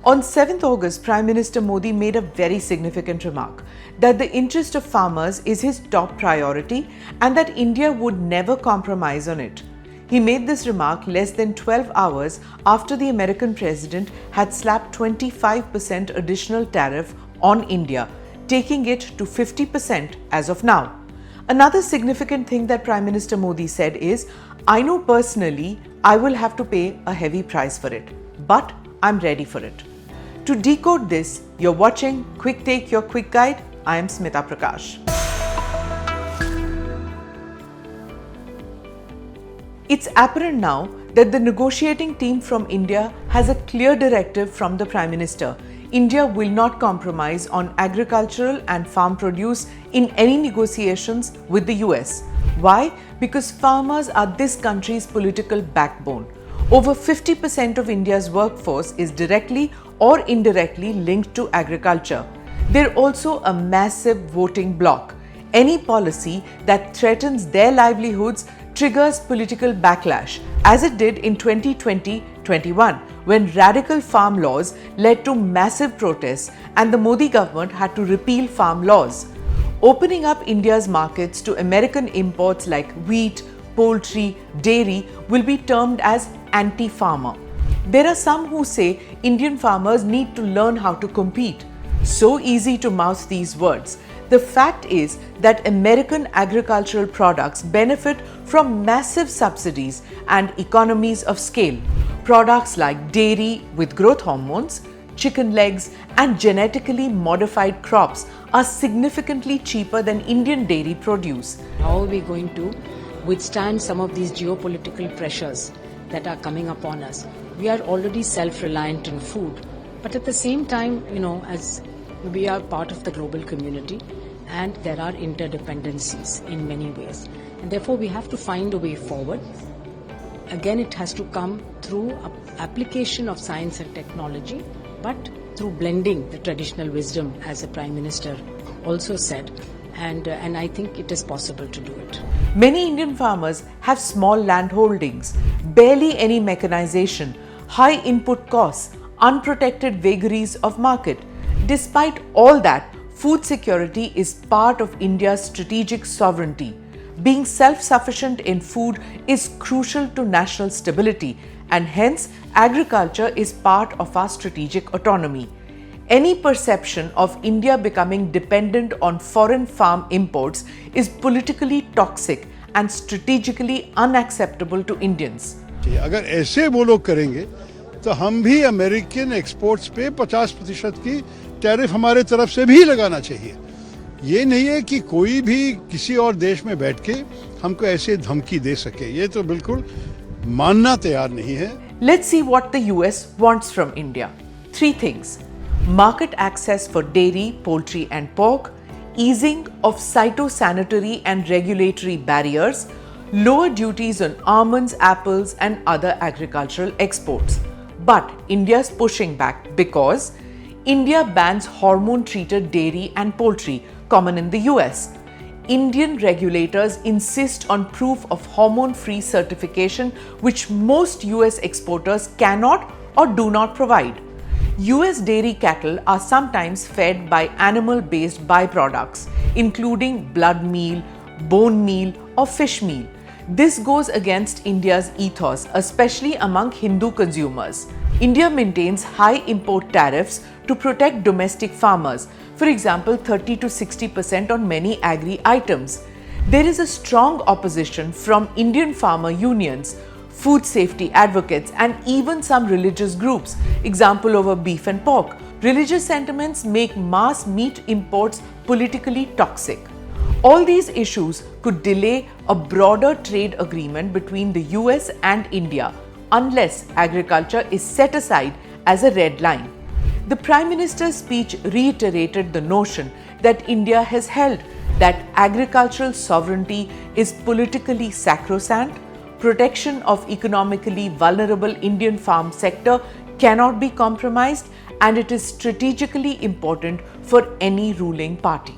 On 7th August, Prime Minister Modi made a very significant remark that the interest of farmers is his top priority and that India would never compromise on it. He made this remark less than 12 hours after the American president had slapped 25% additional tariff on India, taking it to 50% as of now. Another significant thing that Prime Minister Modi said is, I know personally I will have to pay a heavy price for it, but I'm ready for it. To decode this, you're watching Quick Take, your quick guide. I am Smita Prakash. It's apparent now that the negotiating team from India has a clear directive from the Prime Minister. India will not compromise on agricultural and farm produce in any negotiations with the US. Why? Because farmers are this country's political backbone. Over 50% of India's workforce is directly or indirectly linked to agriculture. They're also a massive voting bloc. Any policy that threatens their livelihoods triggers political backlash, as it did in 2020-21, when radical farm laws led to massive protests and the Modi government had to repeal farm laws. Opening up India's markets to American imports like wheat, poultry, dairy will be termed as anti-farmer. There are some who say Indian farmers need to learn how to compete. So easy to mouth these words. The fact is that American agricultural products benefit from massive subsidies and economies of scale. Products like dairy with growth hormones, chicken legs, and genetically modified crops are significantly cheaper than Indian dairy produce. How are we going to withstand some of these geopolitical pressures that are coming upon us? We are already self-reliant in food, but at the same time, as we are part of the global community and there are interdependencies in many ways, and therefore we have to find a way forward. Again, it has to come through application of science and technology, but through blending the traditional wisdom, as the Prime Minister also said, and I think it is possible to do it. Many Indian farmers have small land holdings, barely any mechanization, high input costs, unprotected vagaries of market. Despite all that, food security is part of India's strategic sovereignty. Being self-sufficient in food is crucial to national stability, and hence agriculture is part of our strategic autonomy. Any perception of India becoming dependent on foreign farm imports is politically toxic and strategically unacceptable to Indians. अगर ऐसे वो लोग करेंगे तो हम भी American exports पे 50% की टैरिफ हमारे तरफ से भी लगाना चाहिए. ये नहीं है कि कोई भी किसी और देश में बैठ के हमको ऐसे धमकी दे सके. ये तो बिल्कुल मानना तैयार नहीं है. Let's see what the US wants from India. 3 things. Market access for dairy, poultry and pork, easing of phytosanitary and regulatory barriers, lower duties on almonds, apples and other agricultural exports. But India's pushing back because India bans hormone-treated dairy and poultry, common in the US. Indian regulators insist on proof of hormone-free certification, which most US exporters cannot or do not provide. US dairy cattle are sometimes fed by animal-based byproducts, including blood meal, bone meal or fish meal. This goes against India's ethos, especially among Hindu consumers. India maintains high import tariffs to protect domestic farmers, for example 30 to 60% on many agri items. There is a strong opposition from Indian farmer unions, food safety advocates and even some religious groups, example over beef and pork. Religious sentiments make mass meat imports politically toxic. All these issues could delay a broader trade agreement between the US and India unless agriculture is set aside as a red line. The Prime Minister's speech reiterated the notion that India has held that agricultural sovereignty is politically sacrosanct, protection of economically vulnerable Indian farm sector cannot be compromised, and it is strategically important for any ruling party.